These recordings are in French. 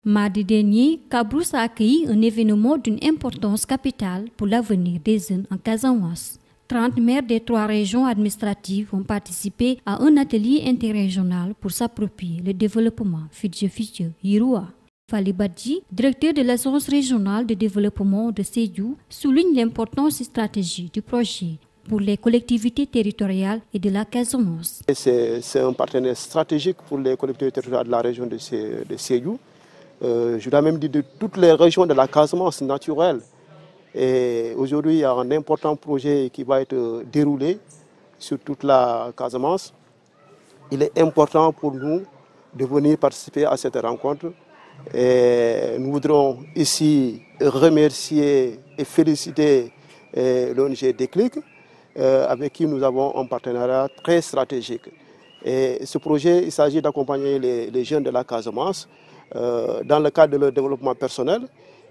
Mardi dernier, Cabrousse a accueilli un événement d'une importance capitale pour l'avenir des jeunes en Casamance. 30 maires des 3 régions administratives ont participé à un atelier interrégional pour s'approprier le développement Future Yiroua. Fally Badji, directeur de l'Agence régionale de développement de Sédhiou, souligne l'importance stratégique du projet pour les collectivités territoriales et de la Casamance. C'est un partenaire stratégique pour les collectivités territoriales de la région de Sédhiou. Je dois même dire de toutes les régions de la Casamance naturelle. Et aujourd'hui, il y a un important projet qui va être déroulé sur toute la Casamance. Il est important pour nous de venir participer à cette rencontre. Et nous voudrons ici remercier et féliciter l'ONG Déclic, avec qui nous avons un partenariat très stratégique. Et ce projet, il s'agit d'accompagner les jeunes de la Casamance dans le cadre de leur développement personnel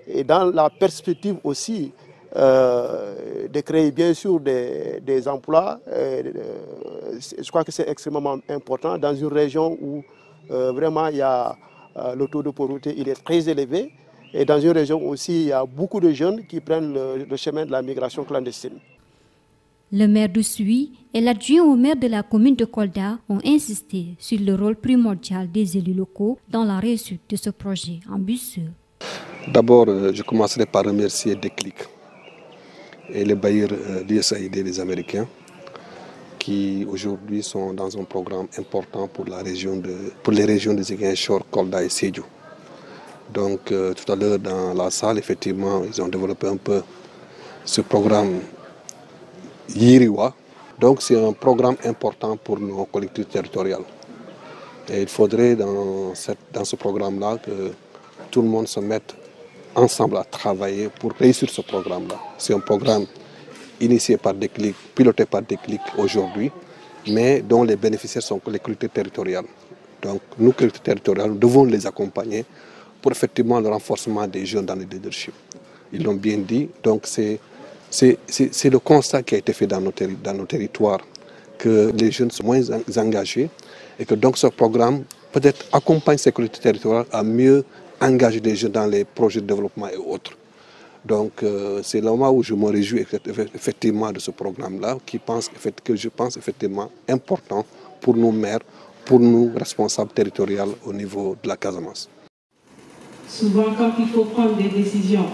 et dans la perspective aussi de créer bien sûr des emplois. Je crois que c'est extrêmement important dans une région où vraiment il y a le taux de pauvreté il est très élevé et dans une région aussi il y a beaucoup de jeunes qui prennent le chemin de la migration clandestine. Le maire d'Oussouye et l'adjoint au maire de la commune de Kolda ont insisté sur le rôle primordial des élus locaux dans la réussite de ce projet ambitieux. D'abord, je commencerai par remercier Déclic et les bailleurs l'USAID des Américains qui aujourd'hui sont dans un programme important pour les régions de Ziguinchor, Kolda et Sédhiou. Donc tout à l'heure dans la salle, effectivement, ils ont développé un peu ce programme Yiroua. Donc c'est un programme important pour nos collectivités territoriales. Et il faudrait dans ce programme-là que tout le monde se mette ensemble à travailler pour réussir ce programme-là. C'est un programme initié par Déclic, piloté par Déclic aujourd'hui, mais dont les bénéficiaires sont les collectivités territoriales. Donc nous, collectivités territoriales, nous devons les accompagner pour effectivement le renforcement des jeunes dans le leadership. Ils l'ont bien dit, donc c'est le constat qui a été fait dans nos territoires, que les jeunes sont moins engagés et que donc ce programme peut-être accompagne ces collectivités territoriales à mieux engager les jeunes dans les projets de développement et autres. Donc c'est le moment où je me réjouis effectivement de ce programme-là, que je pense effectivement important pour nos maires, pour nous responsables territoriaux au niveau de la Casamance. Souvent quand il faut prendre des décisions,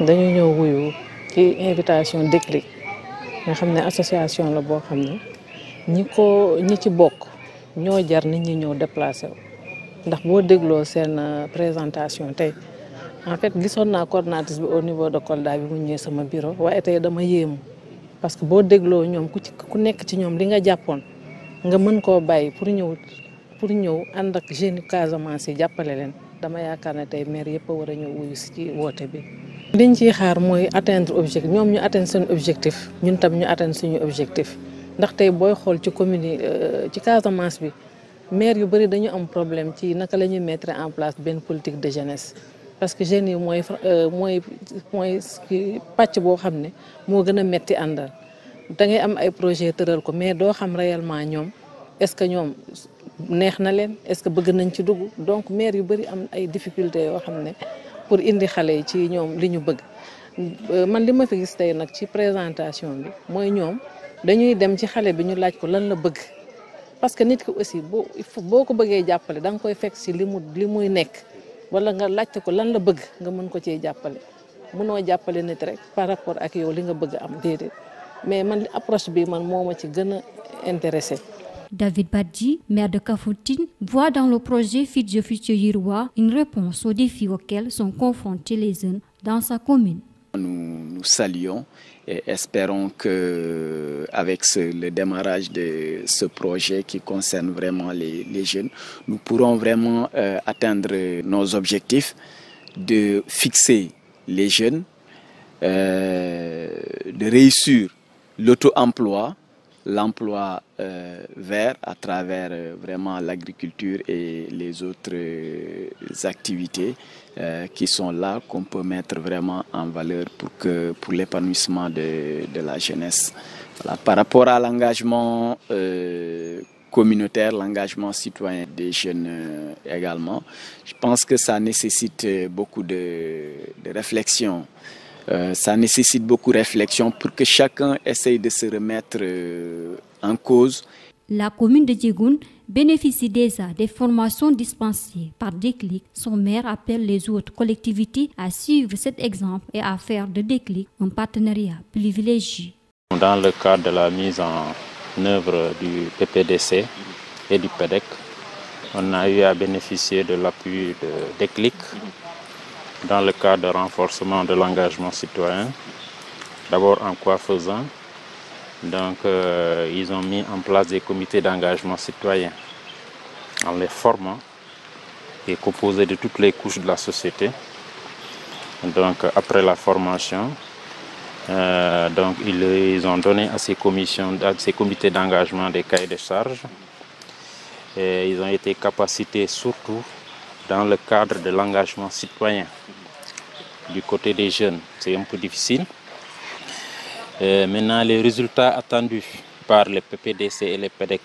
dañu ñëw wuyu ci invitation Déclic nga xam ne association la boo xam ne ñi ci bokk ñoo jar nit ñi ñëw déplacé wu ndax boo dégloo seen présentation tey en fait gisoon naa coordinatrice bi au niveau de Kolda bi mu ñëwee sama bureau waaye tey dama yéemu parce que boo dégloo ñoom ku nekk ci ñoom li nga jàppoon nga mën koo bàyyi pour ñëw ànd ak jeunes Casamance yi jàppale leen dama yaakaar ne tey maire yëpp a war a ñëw wuyu si ci woote bi. liñ ciy xaar mooy atteindre objectif ñoom ñu atteindre seen objectif ñun tam ñu atteindre suñu objectif ndax tey booy xool ci commune yi ci Casamance bi maire yu bëri dañu am problème ci naka la ñuy mettre en place benn politique de jeunesse parce que jeunes yi mooy pàcc boo xam ne moo gën a metti àndal da ngay am ay projet tëral ko mais doo xam réellement ñoom est-ce que ñoom neex na leen est-ce que bëgg nañ ci dugg donc maire yu bëri am ay difficultés yoo xam ne pour indi xale yi ci ñoom li ñu bëgg man li ma fi gis tey nag ci présentation bi mooy ñoom dañuy dem ci xale bi ñu laaj ko lan la bëgg parce que nit ki aussi boo ko bëggee jàppale da nga koy fekk ci li muy nekk wala nga laajte ko lan la bëgg nga mën ko cee jàppale mënoo jàppale nit rek par rapport ak yow li nga bëgg am déedéet mais man approche bi man moo ma ci gën a intéressé. David Badji, maire de Kafountine, voit dans le projet Future Yiroua une réponse aux défis auxquels sont confrontés les jeunes dans sa commune. Nous saluons et espérons qu'avec le démarrage de ce projet qui concerne vraiment les jeunes, nous pourrons vraiment atteindre nos objectifs de fixer les jeunes, de réussir l'auto-emploi, l'emploi vert à travers vraiment l'agriculture et les autres activités qui sont là, qu'on peut mettre vraiment en valeur pour l'épanouissement de la jeunesse. Voilà. Par rapport à l'engagement communautaire, l'engagement citoyen des jeunes également. Je pense que ça nécessite beaucoup de réflexion. Ça nécessite beaucoup de réflexion pour que chacun essaye de se remettre en cause. La commune de Djegoun bénéficie déjà des formations dispensées par Déclic. Son maire appelle les autres collectivités à suivre cet exemple et à faire de Déclic un partenariat privilégié. Dans le cadre de la mise en œuvre du PPDC et du PEDEC, on a eu à bénéficier de l'appui de Déclic dans le cadre de renforcement de l'engagement citoyen. D'abord en quoi faisant? Donc, ils ont mis en place des comités d'engagement citoyen en les formant et composés de toutes les couches de la société. Donc, après la formation, ils ont donné à ces comités d'engagement des cahiers de charges. Et ils ont été capacités surtout dans le cadre de l'engagement citoyen. Du côté des jeunes, c'est un peu difficile. Maintenant, les résultats attendus par les PPDC et les PEDEC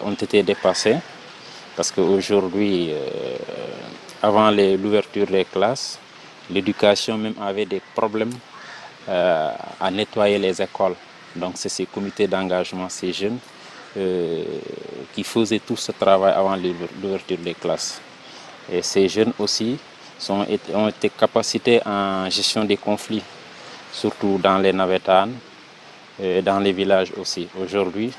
ont été dépassés parce qu'aujourd'hui, avant l'ouverture des classes, l'éducation même avait des problèmes à nettoyer les écoles. Donc c'est ces comités d'engagement, ces jeunes, qui faisaient tout ce travail avant l'ouverture des classes. Et ces jeunes aussi ont été capacités en gestion des conflits, surtout dans les navetanes et dans les villages aussi. Aujourd'hui,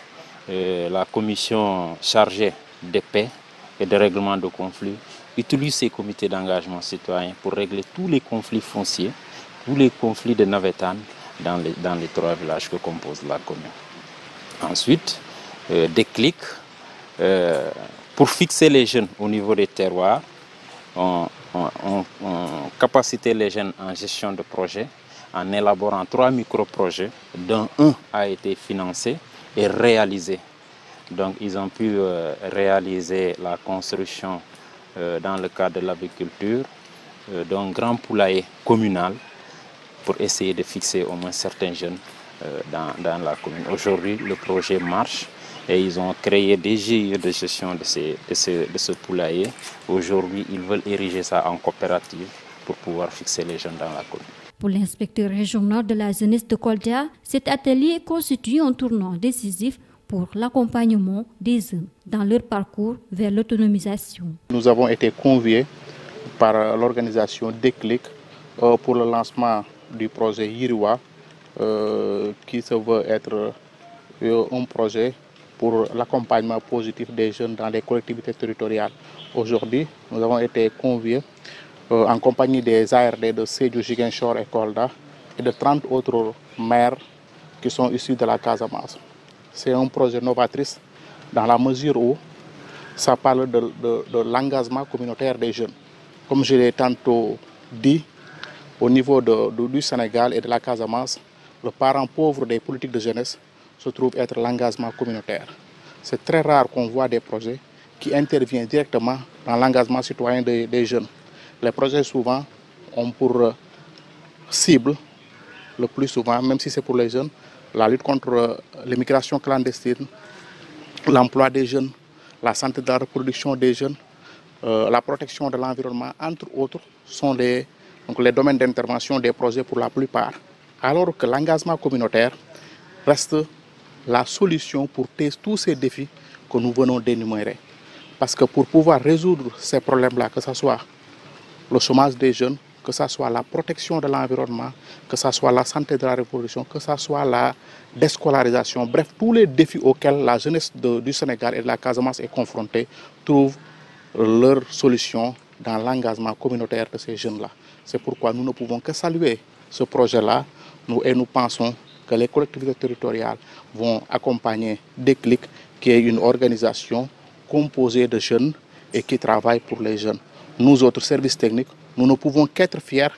la commission chargée de paix et de règlement de conflits utilise ces comités d'engagement citoyen pour régler tous les conflits fonciers, tous les conflits de navetanes dans les 3 villages que compose la commune. Ensuite, Déclic, pour fixer les jeunes au niveau des terroirs, on capacité les jeunes en gestion de projet, en élaborant 3 micro-projets, dont un a été financé et réalisé. Donc ils ont pu réaliser la construction dans le cadre de l'agriculture d'un grand poulailler communal pour essayer de fixer au moins certains jeunes dans la commune. Aujourd'hui, le projet marche et ils ont créé des GIE de gestion de ce poulailler. Aujourd'hui, ils veulent ériger ça en coopérative pour pouvoir fixer les jeunes dans la commune. Pour l'inspecteur régional de la jeunesse de Kolda, cet atelier constitue un tournant décisif pour l'accompagnement des jeunes dans leur parcours vers l'autonomisation. Nous avons été conviés par l'organisation Déclic pour le lancement du projet Yiriwa, qui se veut être un projet pour l'accompagnement positif des jeunes dans les collectivités territoriales. Aujourd'hui, nous avons été conviés en compagnie des ARD de Sédhiou, Ziguinchor et Kolda et de 30 autres maires qui sont issus de la Casamance. C'est un projet novatrice dans la mesure où ça parle de l'engagement communautaire des jeunes. Comme je l'ai tantôt dit, au niveau du Sénégal et de la Casamance, le parent pauvre des politiques de jeunesse se trouve être l'engagement communautaire. C'est très rare qu'on voit des projets qui interviennent directement dans l'engagement citoyen des jeunes. Les projets souvent ont pour cible, le plus souvent, même si c'est pour les jeunes, la lutte contre l'immigration clandestine, l'emploi des jeunes, la santé de la reproduction des jeunes, la protection de l'environnement, entre autres, sont les domaines d'intervention des projets pour la plupart. Alors que l'engagement communautaire reste la solution pour tous ces défis que nous venons d'énumérer. Parce que pour pouvoir résoudre ces problèmes-là, que ce soit le chômage des jeunes, que ce soit la protection de l'environnement, que ce soit la santé de la reproduction, que ce soit la déscolarisation, bref, tous les défis auxquels la jeunesse du Sénégal et de la Casamance est confrontée trouvent leur solution dans l'engagement communautaire de ces jeunes-là. C'est pourquoi nous ne pouvons que saluer ce projet-là et nous pensons que les collectivités territoriales vont accompagner Déclic, qui est une organisation composée de jeunes et qui travaille pour les jeunes. Nous autres services techniques, nous ne pouvons qu'être fiers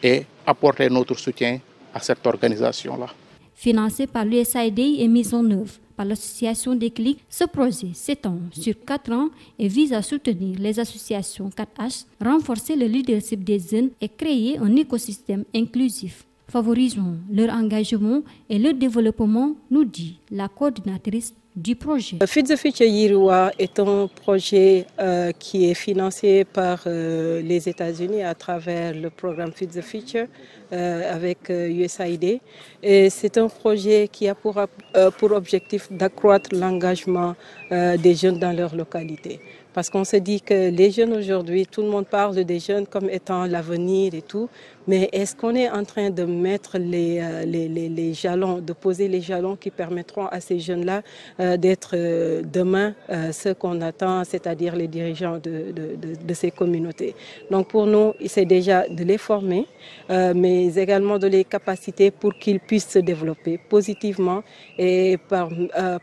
et apporter notre soutien à cette organisation-là. Financé par l'USAID et mis en œuvre par l'association Déclic, ce projet s'étend sur 4 ans et vise à soutenir les associations 4H, renforcer le leadership des jeunes et créer un écosystème inclusif. Favorisons leur engagement et leur développement, nous dit la coordinatrice du projet. Feed the Future Yiriwa est un projet qui est financé par les États-Unis à travers le programme Feed the Future avec USAID. Et c'est un projet qui a pour objectif d'accroître l'engagement des jeunes dans leur localité. Parce qu'on se dit que les jeunes aujourd'hui, tout le monde parle des jeunes comme étant l'avenir et tout, mais est-ce qu'on est en train de mettre les jalons, de poser les jalons qui permettront à ces jeunes-là d'être demain ce qu'on attend, c'est-à-dire les dirigeants de ces communautés. Donc pour nous, c'est déjà de les former, mais également de les capaciter pour qu'ils puissent se développer positivement et par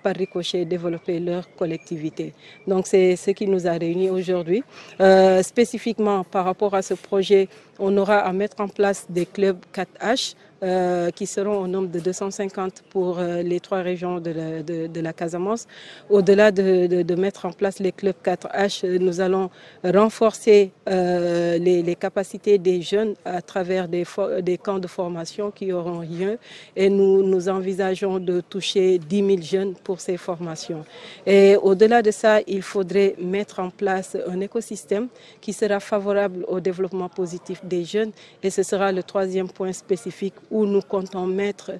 ricochet développer leur collectivité. Donc c'est ce qui nous a réunis aujourd'hui. Spécifiquement par rapport à ce projet, on aura à mettre en place des clubs 4H qui seront au nombre de 250 pour les 3 régions de la Casamance. Au-delà de mettre en place les clubs 4H, nous allons renforcer les capacités des jeunes à travers des camps de formation qui auront lieu et nous envisageons de toucher 10 000 jeunes pour ces formations. Et au-delà de ça, il faudrait mettre en place un écosystème qui sera favorable au développement positif des jeunes et ce sera le 3e point spécifique où nous comptons mettre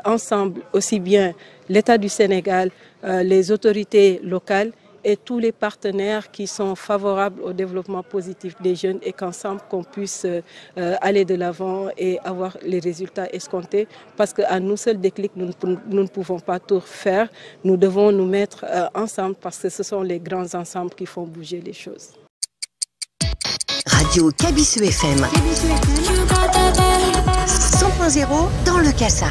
ensemble aussi bien l'État du Sénégal, les autorités locales et tous les partenaires qui sont favorables au développement positif des jeunes et qu'ensemble qu'on puisse aller de l'avant et avoir les résultats escomptés parce qu'à nous seuls déclic, nous ne pouvons pas tout faire. Nous devons nous mettre ensemble parce que ce sont les grands ensembles qui font bouger les choses. Radio Kabisu FM 100.0 dans le Kassa.